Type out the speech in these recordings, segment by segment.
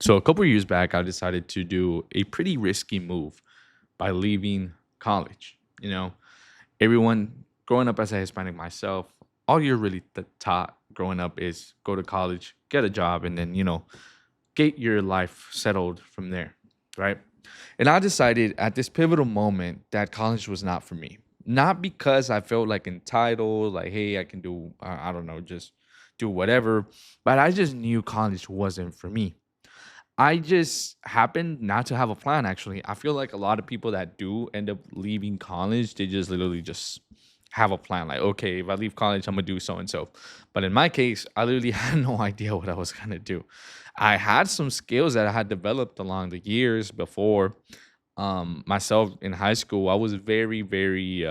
So a couple of years back, I decided to do a pretty risky move by leaving college. You know, everyone growing up as a Hispanic myself, all you're really taught growing up is go to college, get a job, and then get your life settled from there, right? And I decided at this pivotal moment that college was not for me. Not because I felt like entitled, like, hey, I can do, I don't know, just do whatever, but I just knew college wasn't for me. I just happened not to have a plan actually. I feel like a lot of people that do end up leaving college, they just literally just have a plan. Like, okay, if I leave college, I'm gonna do so and so. But in my case, I literally had no idea what I was gonna do. I had some skills that I had developed along the years before. Myself in high school, I was very, very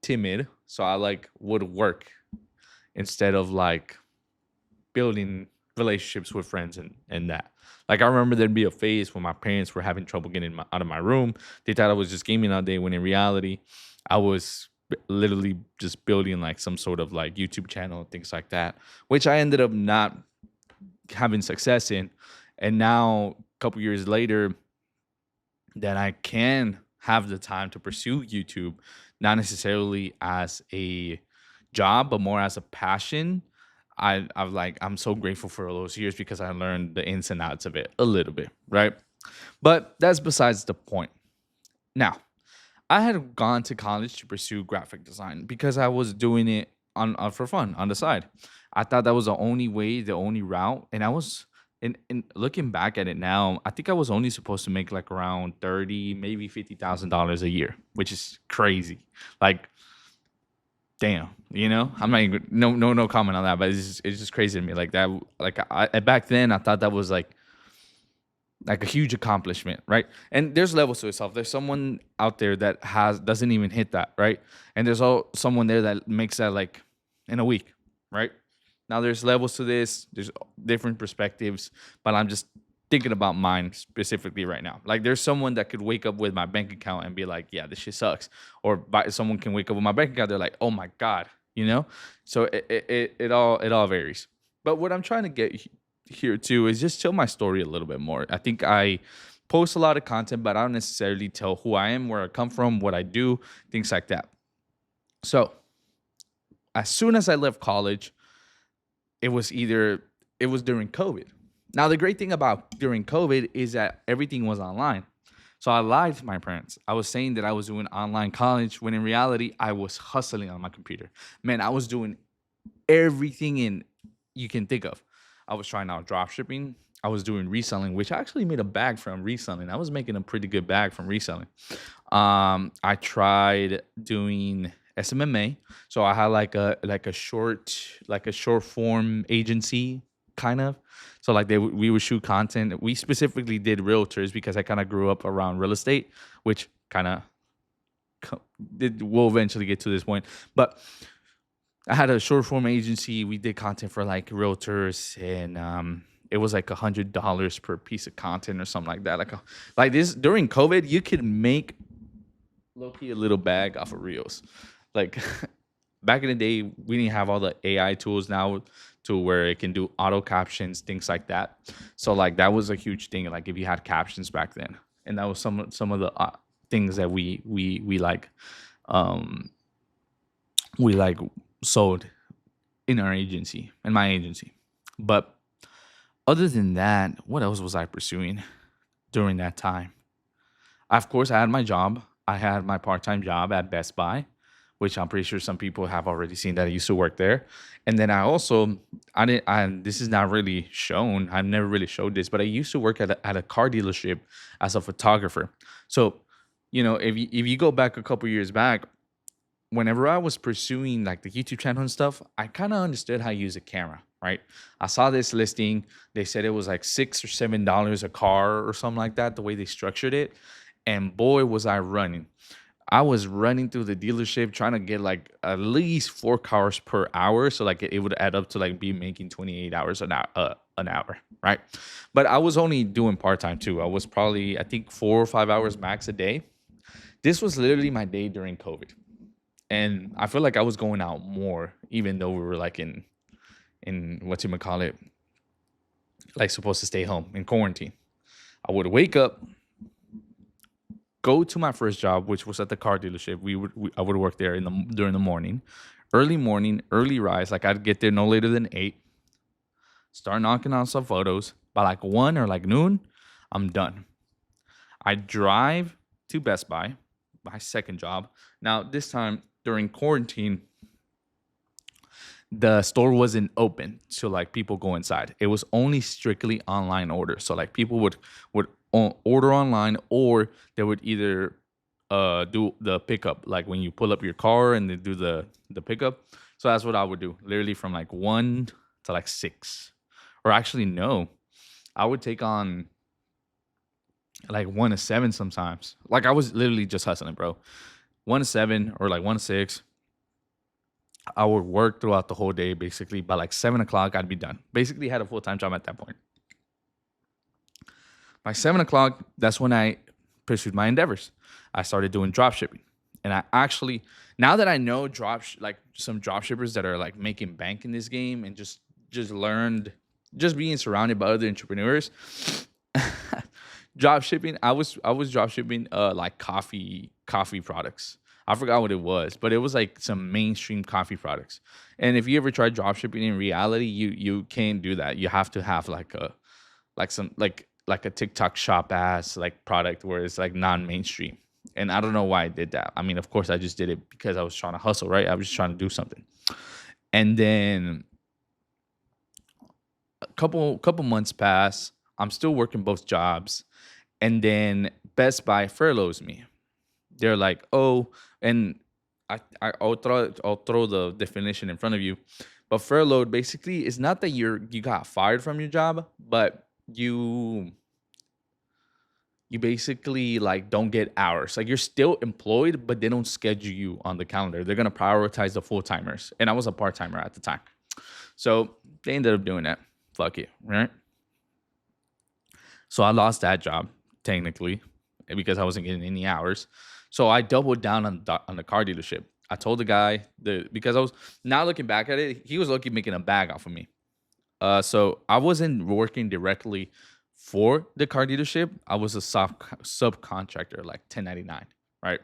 timid. So I like would work instead of like building relationships with friends and that. Like I remember there'd be a phase when my parents were having trouble getting out of my room. They thought I was just gaming all day when in reality, I was literally just building like some sort of like YouTube channel and things like that, which I ended up not having success in. And now a couple years later, that I can have the time to pursue YouTube, not necessarily as a job, but more as a passion. I'm so grateful for all those years because I learned the ins and outs of it a little bit, right? But that's besides the point. Now, I had gone to college to pursue graphic design because I was doing it on for fun on the side. I thought that was the only way, the only route, and I was in looking back at it now, I think I was only supposed to make like around 30, maybe $50,000 a year, which is crazy. Like, damn, I'm not even no comment on that, but it's just crazy to me. Like that, like back then I thought that was like a huge accomplishment, right? And there's levels to itself. There's someone out there that has doesn't even hit that, right? And there's all someone there that makes that like in a week, right? Now there's levels to this. There's different perspectives, but I'm just thinking about mine specifically right now. Like there's someone that could wake up with my bank account and be like, "Yeah, this shit sucks," or someone can wake up with my bank account, they're like, "Oh my god," you know. So it all varies. But what I'm trying to get here too is just tell my story a little bit more. I think I post a lot of content, but I don't necessarily tell who I am, where I come from, what I do, things like that. So as soon as I left college, it was during COVID. Now the great thing about during COVID is that everything was online. So I lied to my parents. I was saying that I was doing online college when in reality I was hustling on my computer. Man, I was doing everything in you can think of. I was trying out drop shipping. I was doing reselling, which I actually made a bag from reselling. I was making a pretty good bag from reselling. I tried doing SMMA, so I had like a short form agency kind of. So like we would shoot content. We specifically did realtors because I kind of grew up around real estate, which kind of we'll eventually get to this point, but I had a short form agency. We did content for like realtors, and it was like $100 per piece of content or something like that. Like this during COVID, you could make low key a little bag off of reels. Like back in the day, we didn't have all the AI tools now to where it can do auto captions, things like that. So like that was a huge thing. Like if you had captions back then, and that was some of the things that um we like sold in our agency, in my agency. But other than that, what else was I pursuing during that time? Of course, I had my job. I had my part-time job at Best Buy, which I'm pretty sure some people have already seen that I used to work there. And then I didn't, this is not really shown. I've never really showed this, but I used to work at a car dealership as a photographer. So, if you go back a couple years back, whenever I was pursuing like the YouTube channel and stuff, I kind of understood how to use a camera, right? I saw this listing. They said it was like $6 or $7 a car or something like that, the way they structured it. And boy, was I running. I was running through the dealership trying to get like at least 4 cars per hour. So like it would add up to like be making 28 hours an hour, right? But I was only doing part-time too. I was probably, I think 4 or 5 hours max a day. This was literally my day during COVID. And I feel like I was going out more, even though we were like in what you call it, like supposed to stay home in quarantine. I would wake up, go to my first job, which was at the car dealership. I would work there during the morning, early rise. Like I'd get there no later than 8. Start knocking on some photos. By like 1 or like noon, I'm done. I drive to Best Buy, my second job. Now this time during quarantine, the store wasn't open to like people go inside. It was only strictly online orders. So like people would order online, or they would either do the pickup, like when you pull up your car and they do the pickup. So that's what I would do, literally from like 1 to like 6. Or actually no, I would take on like 1 to 7 sometimes. Like I was literally just hustling, bro. 1 to 7 or like 1 to 6. I would work throughout the whole day. Basically, by like 7 o'clock, I'd be done. Basically, had a full time job at that point. By 7 o'clock, that's when I pursued my endeavors. I started doing drop shipping, and I actually, now that I know like some drop shippers that are like making bank in this game, and just learned, just being surrounded by other entrepreneurs. Drop shipping. I was drop shipping like coffee products. I forgot what it was, but it was like some mainstream coffee products. And if you ever try drop shipping in reality, you can't do that. You have to have like a TikTok shop ass like product where it's like non-mainstream. And I don't know why I did that. I mean, of course I just did it because I was trying to hustle, right? I was just trying to do something. And then a couple months pass. I'm still working both jobs. And then Best Buy furloughs me. They're like, oh, and I'll throw the definition in front of you. But furloughed basically is not that you got fired from your job, but you basically like don't get hours. Like you're still employed, but they don't schedule you on the calendar. They're gonna prioritize the full timers. And I was a part timer at the time. So they ended up doing that. Fuck it, right? So I lost that job technically because I wasn't getting any hours. So I doubled down on the car dealership. I told the guy because I was, now looking back at it, he was lucky making a bag off of me. So I wasn't working directly for the car dealership. I was a subcontractor, like 1099, right?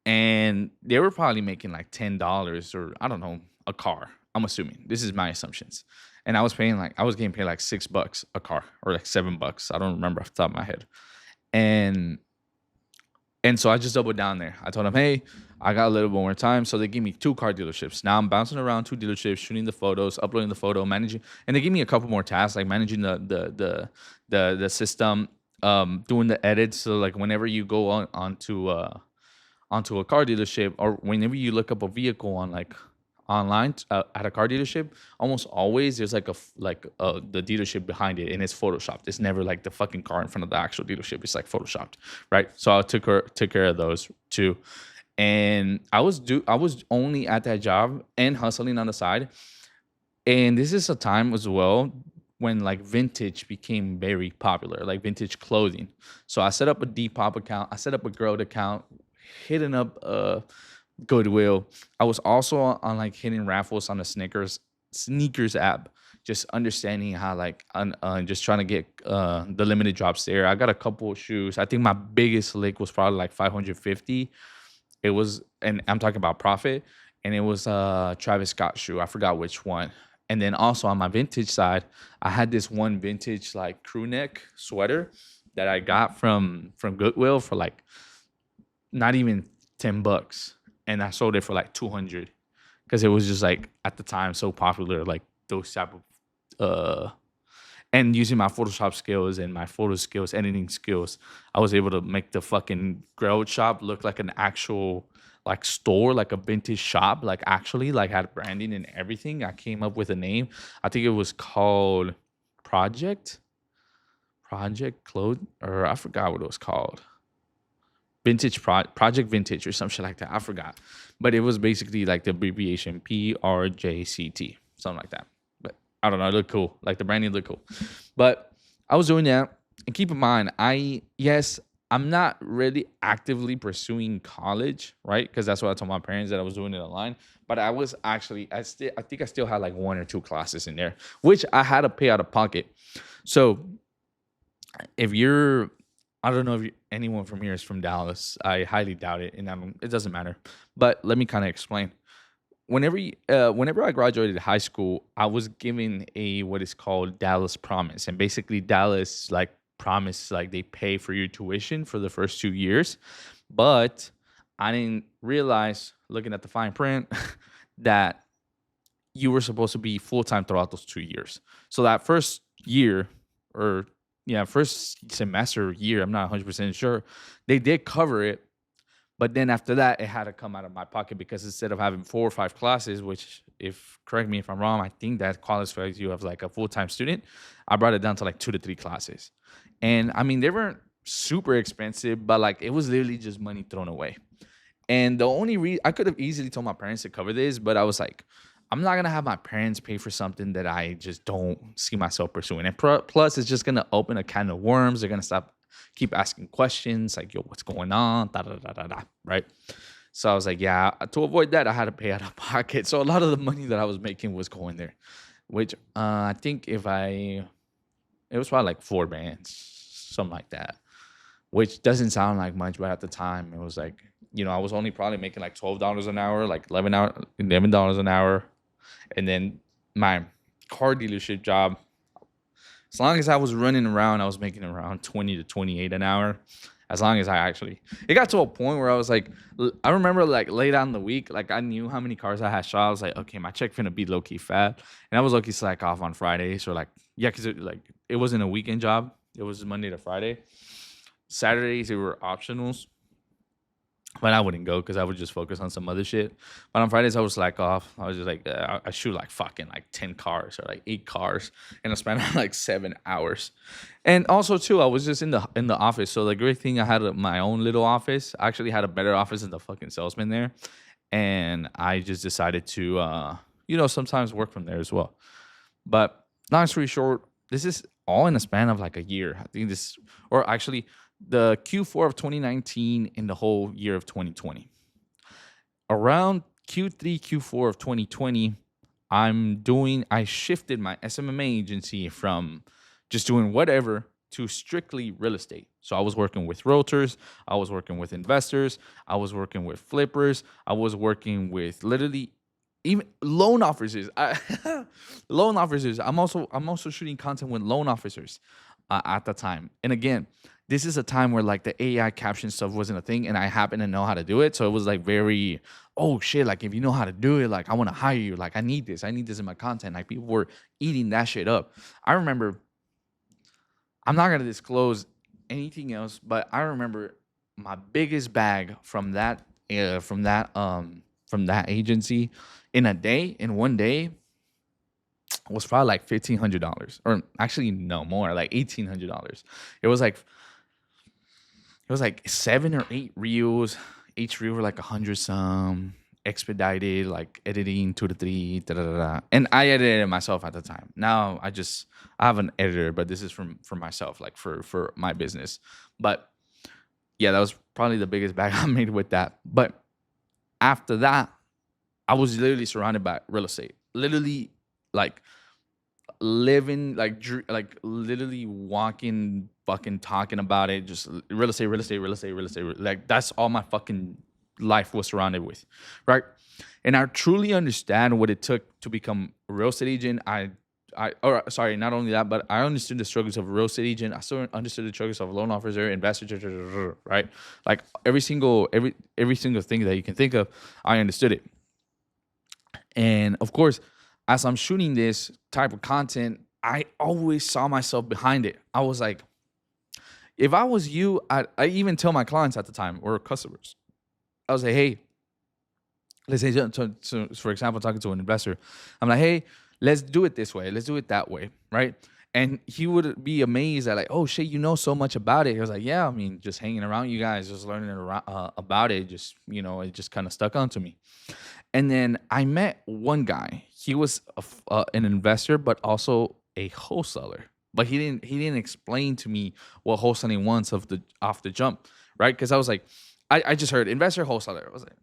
And they were probably making like $10 or I don't know a car. I'm assuming this is my assumptions, and I was getting paid like $6 a car or like $7. I don't remember off the top of my head, and and so I just doubled down there. I told them, hey, I got a little bit more time. So they gave me 2 car dealerships. Now I'm bouncing around 2 dealerships, shooting the photos, uploading the photo, managing, and they gave me a couple more tasks like managing the system, doing the edits. So like whenever you go onto a car dealership, or whenever you look up a vehicle on like online at a car dealership, almost always there's like the dealership behind it, and it's photoshopped. It's never like the fucking car in front of the actual dealership. It's like photoshopped, right? So I took care of those too. And I was only at that job and hustling on the side. And this is a time as well when like vintage became very popular, like vintage clothing. So I set up a Depop account, I set up a Growth account, hitting up Goodwill. I was also on like hitting raffles on the sneakers app, just understanding how like just trying to get the limited drops there. I got a couple of shoes. I think my biggest lick was probably like 550. It was, and I'm talking about profit, and it was a Travis Scott shoe. I forgot which one. And then also on my vintage side, I had this one vintage like crew neck sweater that I got from Goodwill for like not even $10, and I sold it for like 200 because it was just like at the time so popular, like those type of and using my Photoshop skills and my photo skills, editing skills, I was able to make the fucking Growth shop look like an actual like store, like a vintage shop, like actually like had branding and everything. I came up with a name. I think it was called Project Project Clothes, or I forgot what it was called. Project Vintage or some shit like that. I forgot, but it was basically like the abbreviation PRJCT, something like that. But I don't know. It looked cool. Like the branding looked cool. But I was doing that, and keep in mind, I'm not really actively pursuing college, right? Because that's what I told my parents that I was doing it online. But I was actually, I think I still had like 1 or 2 classes in there, which I had to pay out of pocket. So if you're, I don't know if anyone from here is from Dallas. I highly doubt it, and it doesn't matter. But let me kind of explain. Whenever I graduated high school, I was given a what is called Dallas Promise, and basically Dallas like promise like they pay for your tuition for the first 2 years, but I didn't realize looking at the fine print that you were supposed to be full time throughout those 2 years. So that first year, or yeah, first semester year, I'm not 100% sure, they did cover it, but then after that, it had to come out of my pocket because instead of having 4 or 5 classes, which, if correct me if I'm wrong, I think that qualifies you as like a full time student, I brought it down to like 2 to 3 classes. And I mean, they weren't super expensive, but like it was literally just money thrown away. And the only reason I could have easily told my parents to cover this, but I was like, I'm not gonna have my parents pay for something that I just don't see myself pursuing. And plus, it's just gonna open a can of worms. They're gonna keep asking questions like, "Yo, what's going on?" Da da da da da. Right. So I was like, yeah. To avoid that, I had to pay out of pocket. So a lot of the money that I was making was going there, which I think it was probably like 4 bands, something like that, which doesn't sound like much, but at the time it was like, I was only probably making like $12 an hour, like $11 an hour, and then my car dealership job. As long as I was running around, I was making around 20 to 28 an hour. As long as it got to a point where I was like, I remember like late on in the week, like I knew how many cars I had shot. I was like, okay, my check finna be low key fat, and I was low key slack off on Fridays, or like, yeah, because it wasn't a weekend job. It was Monday to Friday. Saturdays it were optionals, but I wouldn't go because I would just focus on some other shit. But on Fridays I would slack off. I was just like, I shoot like fucking like 10 cars or like 8 cars in a span of like 7 hours. And also too, I was just in the office. So the great thing, I had my own little office. I actually had a better office than the fucking salesman there, and I just decided to, sometimes work from there as well. But long story short, this is all in a span of like a year. I think this, or actually, the Q4 of 2019 and the whole year of 2020. Around Q3, Q4 of 2020, I shifted my SMMA agency from just doing whatever to strictly real estate. So I was working with realtors, I was working with investors, I was working with flippers, I was working with literally even loan officers. Loan officers. I'm also shooting content with loan officers at the time. And again, this is a time where like the AI caption stuff wasn't a thing, and I happen to know how to do it. So it was like very, oh shit, like if you know how to do it, like I want to hire you. Like I need this. I need this in my content. Like people were eating that shit up. I remember, I'm not gonna disclose anything else, but I remember my biggest bag from that agency in one day was probably like $1,500, or actually no more, like $1,800. It was like it was like 7 or 8 reels. Each reel were like 100 some, expedited, like editing 2 to 3, da da da. And I edited it myself at the time. Now I have an editor, but this is for myself, like for my business. But yeah, that was probably the biggest bag I made with that. But after that, I was literally surrounded by real estate. Literally, like living, like literally walking, fucking talking about it. Just real estate, real estate, real estate, real estate. Like that's all my fucking life was surrounded with, right? And I truly understand what it took to become a real estate agent. Or sorry, not only that, but I understood the struggles of a real estate agent. I still understood the struggles of a loan officer, investor, right? Like every single thing that you can think of, I understood it. And of course, as I'm shooting this type of content, I always saw myself behind it. I was like, if I was you, I even tell my clients at the time, or customers, I was like, hey, let's say, for example, talking to an investor, I'm like, hey, let's do it this way, let's do it that way, right? And he would be amazed at like, oh shit, you know so much about it. He was like, yeah, I mean, just hanging around you guys, just learning about it, just it just kind of stuck onto me. And then I met one guy. He was an investor, but also a wholesaler. But he didn't explain to me what wholesaling wants off the jump, right? Because I was like, I just heard investor, wholesaler. I was like,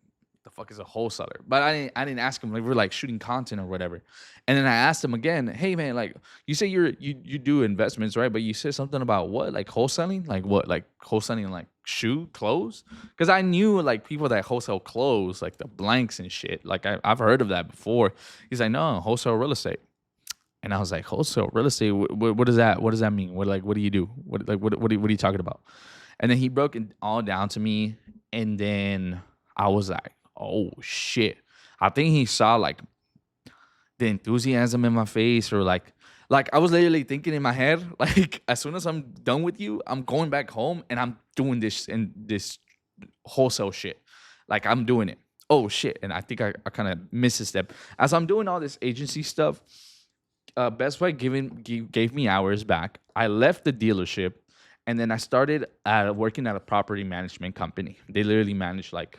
the fuck is a wholesaler? But I didn't ask him. Like we were like shooting content or whatever. And then I asked him again, hey man, like you say you do investments, right? But you said something about what? Like wholesaling? Like what? Like wholesaling like clothes? Because I knew like people that wholesale clothes, like the blanks and shit. Like I've heard of that before. He's like, no, wholesale real estate. And I was like, wholesale real estate. What is that? What does that mean? What do you do? What are you talking about? And then he broke it all down to me. And then I was like, oh shit. I think he saw like the enthusiasm in my face, or like I was literally thinking in my head, like as soon as I'm done with you, I'm going back home and I'm doing this and this wholesale shit. Like I'm doing it. Oh shit. And I think I kind of missed a step. As I'm doing all this agency stuff, Best Buy gave me hours back. I left the dealership, and then I started working at a property management company. They literally manage like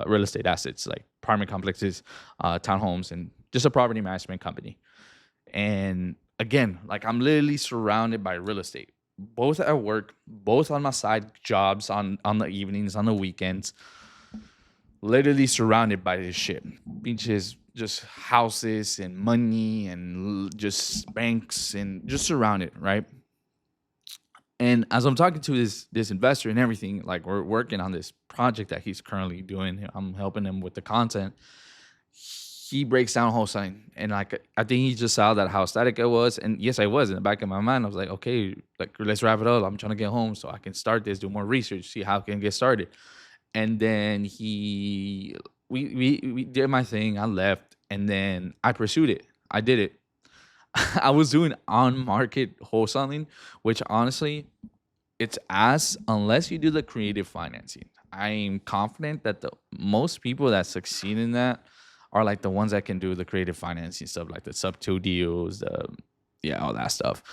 real estate assets, like apartment complexes, townhomes, and just a property management company. And again, like I'm literally surrounded by real estate, both at work, both on my side jobs, on the evenings, on the weekends. Literally surrounded by this shit. Beaches, just houses and money and just banks and just surrounded, right? And as I'm talking to this investor and everything, like we're working on this project that he's currently doing. I'm helping him with the content. He breaks down wholesaling, and like I think he just saw that how static it was. And yes, I was in the back of my mind. I was like, okay, like let's wrap it up. I'm trying to get home so I can start this, do more research, see how I can get started. And then we did my thing. I left, and then I pursued it. I did it. I was doing on market wholesaling, which honestly, it's ass unless you do the creative financing. I am confident that the most people that succeed in that are like the ones that can do the creative financing stuff, like the sub two deals, yeah, all that stuff.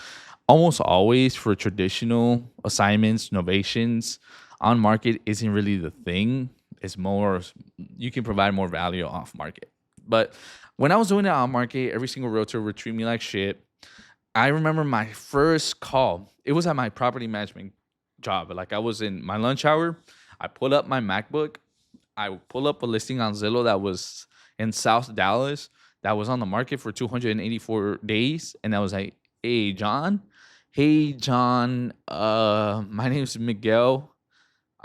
Almost always for traditional assignments, novations, on market isn't really the thing. It's more you can provide more value off market. But when I was doing it on market, every single realtor would treat me like shit. I remember my first call. It was at my property management job. Like I was in my lunch hour. I pulled up my MacBook. I pull up a listing on Zillow that was in South Dallas that was on the market for 284 days. And I was like, hey John, my name is Miguel.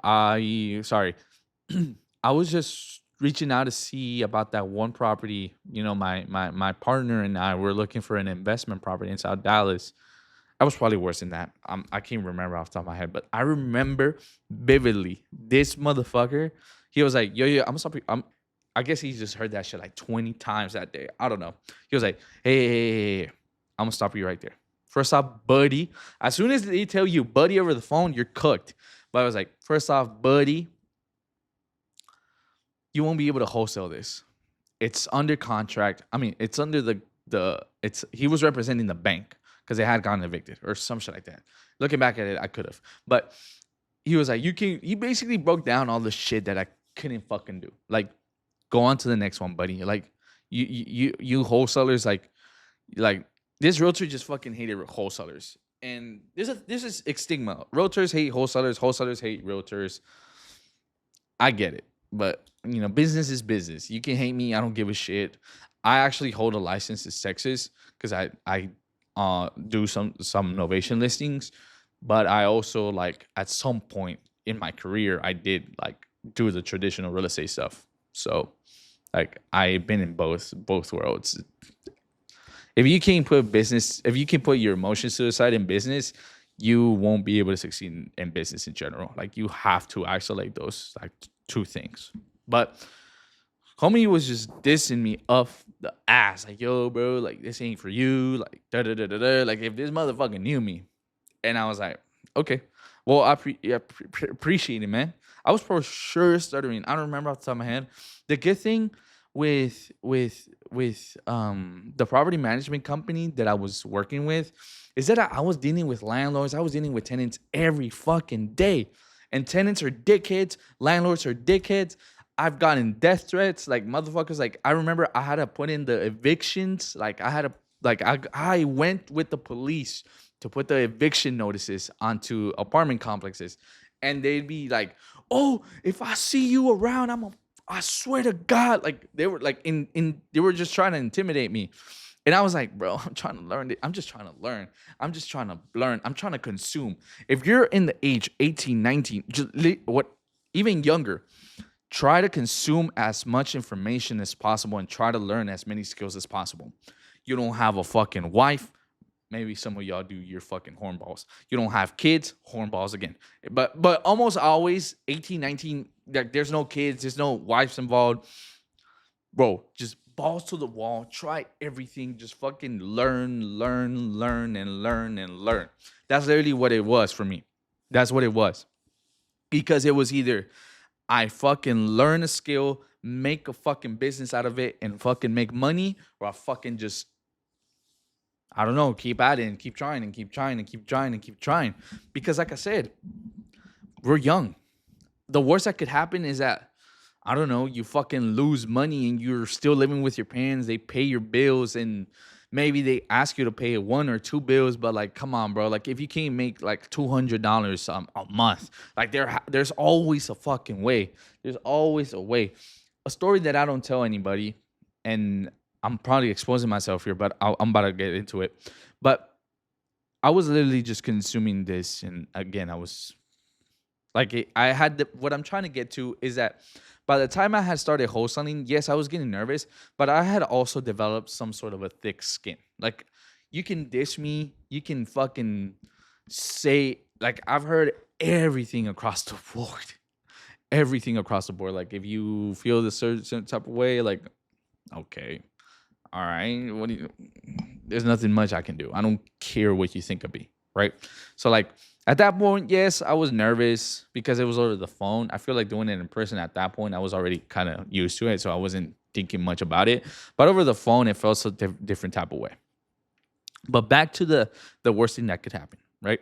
Sorry. I was just reaching out to see about that one property. You know, my partner and I were looking for an investment property in South Dallas. I was probably worse than that. I can't remember off the top of my head, but I remember vividly this motherfucker. He was like, yo, I'm gonna stop you. I guess he just heard that shit like 20 times that day. I don't know. He was like, hey, I'm gonna stop you right there. First off, buddy, as soon as they tell you buddy over the phone, you're cooked. But I was like, first off, buddy, you won't be able to wholesale this. It's under contract. I mean, it's under it's he was representing the bank because they had gotten evicted or some shit like that. Looking back at it, I could have. But he was like, he basically broke down all the shit that I couldn't fucking do. Like, go on to the next one, buddy. Like, you wholesalers, like this realtor just fucking hated wholesalers. And this is stigma. Realtors hate wholesalers. Wholesalers hate realtors. I get it, but you know, business is business. You can hate me. I don't give a shit. I actually hold a license in Texas because I do some novation listings, but I also like at some point in my career I did like do the traditional real estate stuff. So like I've been in both worlds. If you can put your emotions to the side in business, you won't be able to succeed in business in general. Like you have to isolate those like two things. But homie was just dissing me off the ass. Like, yo, bro, like this ain't for you. Like, da da da da da. Like, if this motherfucker knew me. And I was like, okay. Well, I appreciate it, man. I was for sure stuttering. I don't remember off the top of my head. The good thing with the property management company that I was working with is that I was dealing with landlords. I was dealing with tenants every fucking day. And tenants are dickheads. Landlords are dickheads. I've gotten death threats. Like motherfuckers. Like I remember I had to put in the evictions. Like I went with the police to put the eviction notices onto apartment complexes. And they'd be like, oh, if I see you around, I'm I swear to God, like they were like they were just trying to intimidate me. And I was like, bro, I'm trying to learn it. I'm just trying to learn. I'm just trying to learn. I'm trying to consume. If you're in the age 18, 19, what even younger, try to consume as much information as possible and try to learn as many skills as possible. You don't have a fucking wife. Maybe some of y'all do, your fucking hornballs. You don't have kids, hornballs again. But almost always 18, 19, like there's no kids, there's no wives involved. Bro, just balls to the wall, try everything, just fucking learn, learn, learn, and learn and learn. That's literally what it was for me. That's what it was. Because it was either I fucking learn a skill, make a fucking business out of it, and fucking make money, or I fucking just, I don't know, keep at it and keep trying and keep trying and keep trying and keep trying. Because like I said, we're young. The worst that could happen is that, I don't know, you fucking lose money and you're still living with your parents. They pay your bills and maybe they ask you to pay one or two bills, but like, come on, bro. Like, if you can't make like $200 a month, like there's always a fucking way. There's always a way. A story that I don't tell anybody, and I'm probably exposing myself here, but I'm about to get into it. But I was literally just consuming this, and again, I was like, I had what I'm trying to get to is that by the time I had started wholesaling, yes, I was getting nervous, but I had also developed some sort of a thick skin. Like, you can dish me, you can fucking say, like, I've heard everything across the board. Everything across the board. Like, if you feel the certain type of way, like, okay, all right, what do you, there's nothing much I can do. I don't care what you think of me, right? So like at that point, yes, I was nervous because it was over the phone. I feel like doing it in person at that point, I was already kind of used to it, so I wasn't thinking much about it. But over the phone, it felt so different type of way. But back to the worst thing that could happen, right?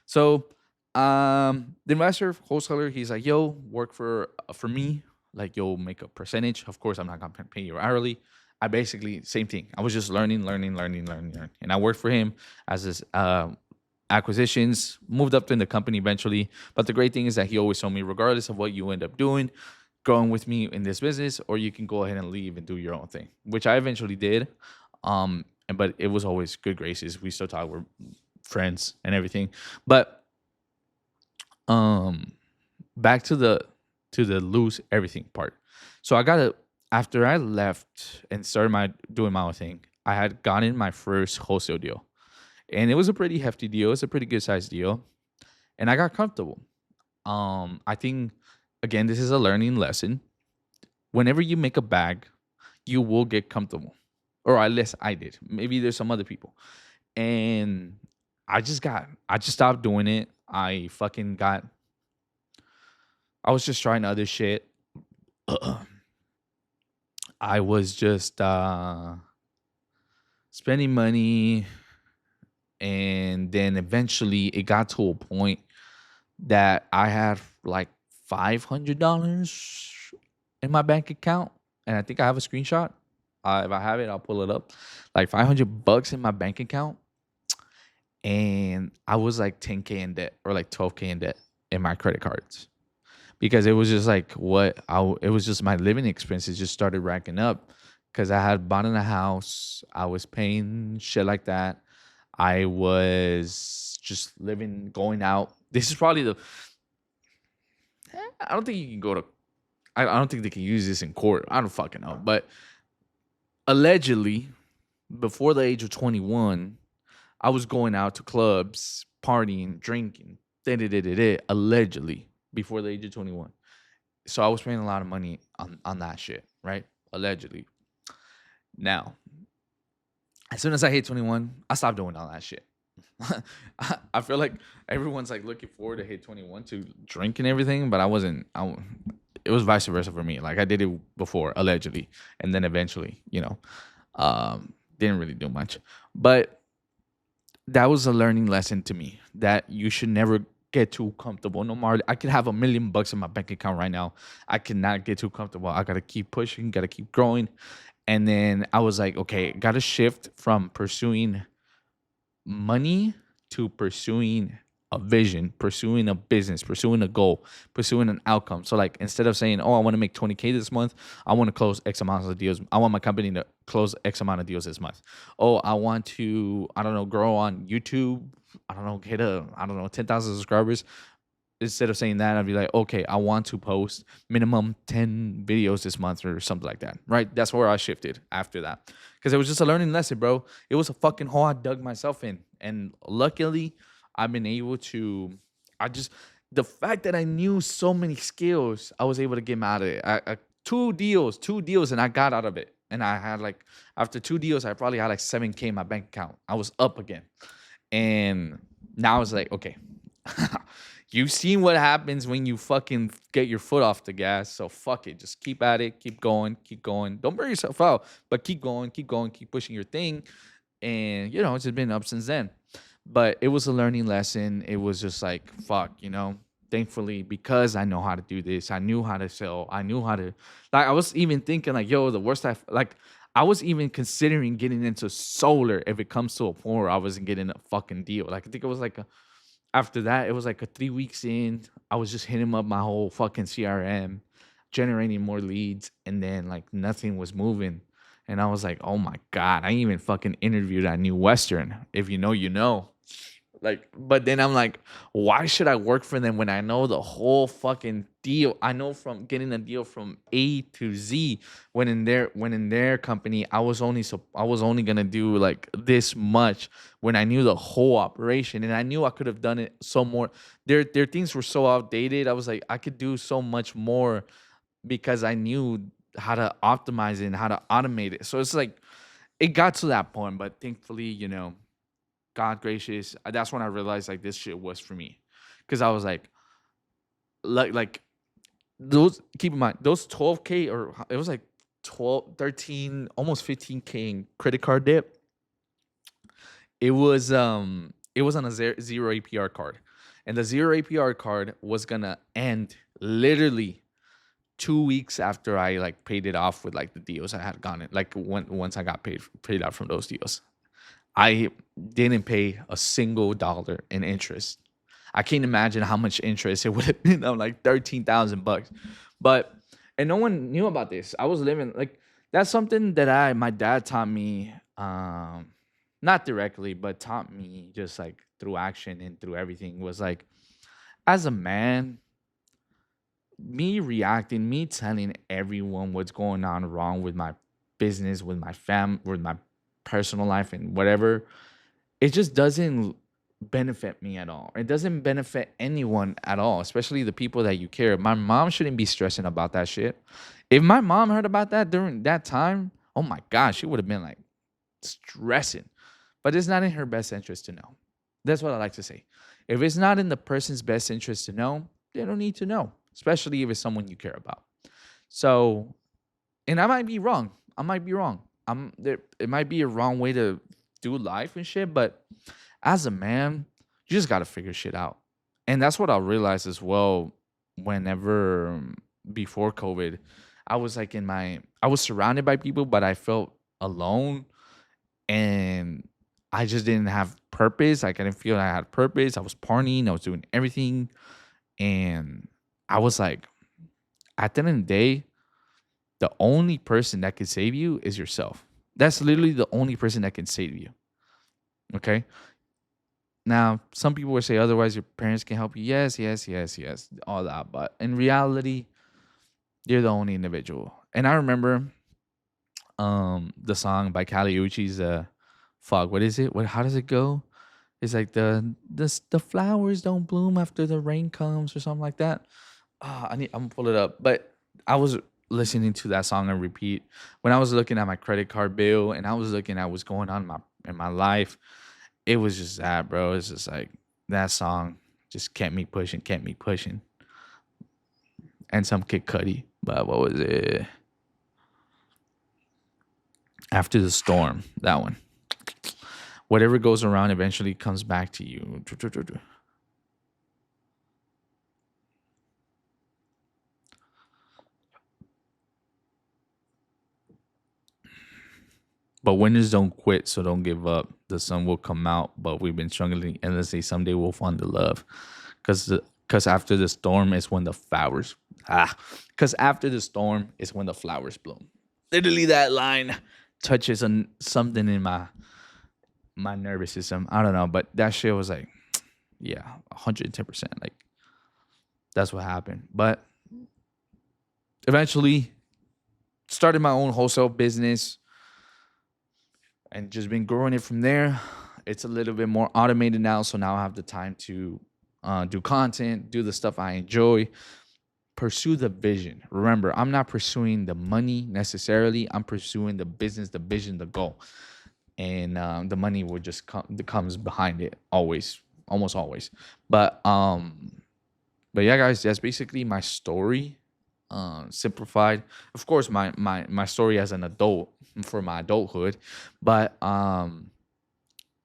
So the investor wholesaler, he's like, yo, work for me, like you'll make a percentage. Of course, I'm not gonna pay you hourly. I basically same thing. I was just learning, and I worked for him as this acquisitions, moved up in the company eventually. But the great thing is that he always told me, regardless of what you end up doing, going with me in this business, or you can go ahead and leave and do your own thing, which I eventually did. But it was always good graces. We still talk, we're friends and everything. But um, back to the lose everything part. So I got to after I left and started my doing my own thing, I had gotten my first wholesale deal, and it was a pretty hefty deal. It's a pretty good sized deal, and I got comfortable. I think again, this is a learning lesson. Whenever you make a bag, you will get comfortable, or at least I did. Maybe there's some other people, and I just stopped doing it. I was just trying other shit. I was just spending money, and then eventually it got to a point that I had like $500 in my bank account, and I think I have a screenshot. If I have it, I'll pull it up. Like $500 in my bank account, and I was like 10K in debt or like 12K in debt in my credit cards because it was just like it was just my living expenses just started racking up because I had bought in a house, I was paying shit like that, I was just living, going out. This is probably the I don't think you can go to I don't think they can use this in court. I don't fucking know, but allegedly before the age of 21, I was going out to clubs, partying, drinking, allegedly before the age of 21. So I was spending a lot of money on that shit, right? Allegedly. Now, as soon as I hit 21, I stopped doing all that shit. I feel like everyone's like looking forward to hit 21 to drink and everything, but it was vice versa for me. Like I did it before, allegedly, and then eventually, didn't really do much. But that was a learning lesson to me that you should never get too comfortable. No matter, I could have $1 million in my bank account right now. I cannot get too comfortable. I gotta keep pushing, gotta keep growing. And then I was like, okay, gotta shift from pursuing money to pursuing a vision, pursuing a business, pursuing a goal, pursuing an outcome. So like instead of saying, "Oh, I want to make 20K this month. I want to close X amount of deals. I want my company to close X amount of deals this month. Oh, I want to, I don't know, grow on YouTube. I don't know, hit a, I don't know, 10,000 subscribers." Instead of saying that, I'd be like, okay, I want to post minimum 10 videos this month or something like that. Right? That's where I shifted after that. Because it was just a learning lesson, bro. It was a fucking hole I dug myself in. And luckily, I've been able to, I just, the fact that I knew so many skills, I was able to get me out of it. Two deals, and I got out of it. And I had like, after 2 deals, I probably had like 7K in my bank account. I was up again. And now it's like, okay, you've seen what happens when you fucking get your foot off the gas. So fuck it. Just keep at it. Keep going. Keep going. Don't burn yourself out, but keep going. Keep going. Keep pushing your thing. And, it's just been up since then. But it was a learning lesson. It was just like, fuck, thankfully, because I know how to do this, I knew how to sell. I knew how to, like, I was even thinking, like, yo, the worst I was even considering getting into solar if it comes to a point where I wasn't getting a fucking deal. Like, I think it was like after that, it was like a 3 weeks in. I was just hitting up my whole fucking CRM, generating more leads, and then like nothing was moving. And I was like, oh my God, I even fucking interviewed at New Western. If you know, you know. Like, but then I'm like, why should I work for them when I know the whole fucking deal? I know from getting a deal from A to Z. When in their company, I was only gonna do like this much when I knew the whole operation, and I knew I could have done it so more. Their things were so outdated. I was like, I could do so much more because I knew how to optimize it and how to automate it. So it's like it got to that point, but thankfully, God gracious, that's when I realized like this shit was for me, because I was like those. Keep in mind those 12K, or it was like 12, 13, almost 15K in credit card debt. It was on a zero APR card, and the zero APR card was gonna end literally 2 weeks after I like paid it off with like the deals I had gotten. Like once I got paid out from those deals. I didn't pay a single dollar in interest. I can't imagine how much interest it would have been on like 13,000 bucks. But and no one knew about this. I was living like that's something that my dad taught me, not directly, but taught me just like through action and through everything, was like, as a man, me reacting, me telling everyone what's going on wrong with my business, with my with my personal life and whatever, it just doesn't benefit me at all. It doesn't benefit anyone at all, especially the people that you care. My mom shouldn't be stressing about that shit. If my mom heard about that during that time, oh my gosh, she would have been like stressing. But it's not in her best interest to know. That's what I like to say. If it's not in the person's best interest to know, they don't need to know, especially if it's someone you care about. So, and I might be wrong. I might be wrong. I'm there. It might be a wrong way to do life and shit, but as a man, you just gotta figure shit out. And that's what I realized as well. Whenever before COVID, I was like I was surrounded by people, but I felt alone, and I just didn't have purpose. Like I didn't feel I had purpose. I was partying, I was doing everything, and I was like, at the end of the day, the only person that can save you is yourself. That's literally the only person that can save you. Okay. Now, some people would say otherwise, your parents can help you. Yes, yes, yes, yes, all that. But in reality, you're the only individual. And I remember the song by Kali Uchis, fuck, what is it? How does it go? It's like the flowers don't bloom after the rain comes or something like that. I'm gonna pull it up. But I was listening to that song on repeat when I was looking at my credit card bill, and I was looking at what's going on in my life. It was just that, bro. It's just like that song just kept me pushing. And some Kid Cudi. But what was it? After the Storm, that one. Whatever goes around eventually comes back to you. But winners don't quit, so don't give up. The sun will come out, but we've been struggling endlessly. Someday we'll find the love, because after the storm is when the flowers because after the storm is when the flowers bloom. Literally, that line touches on something in my nervous system. I don't know, but that shit was like, yeah, 110%. Like, that's what happened. But eventually, started my own wholesale business and just been growing it from there. It's a little bit more automated now, so now I have the time to do content, do the stuff I enjoy, pursue the vision. Remember, I'm not pursuing the money necessarily. I'm pursuing the business, the vision, the goal, and the money will just comes behind it always, almost always. But but yeah, guys, that's basically my story, simplified. Of course, my story as an adult for my adulthood, but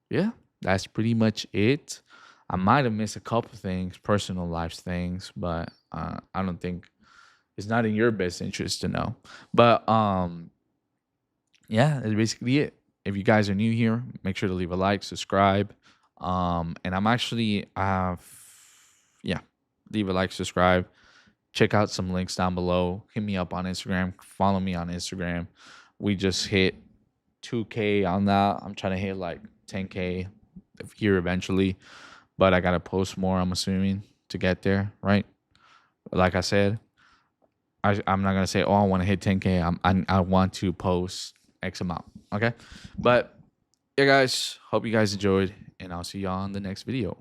yeah, that's pretty much it. I might have missed a couple things, personal life things, but I don't think it's not in your best interest to know. But yeah, that's basically it. If you guys are new here, make sure to leave a like, subscribe. And I'm actually yeah, leave a like, subscribe. Check out some links down below. Hit me up on Instagram. Follow me on Instagram. We just hit 2K on that. I'm trying to hit like 10K here eventually, but I gotta post more, I'm assuming, to get there, right? Like I said, I'm not gonna say, oh, I want to hit 10K. I want to post X amount. Okay, but yeah, guys. Hope you guys enjoyed, and I'll see y'all on the next video.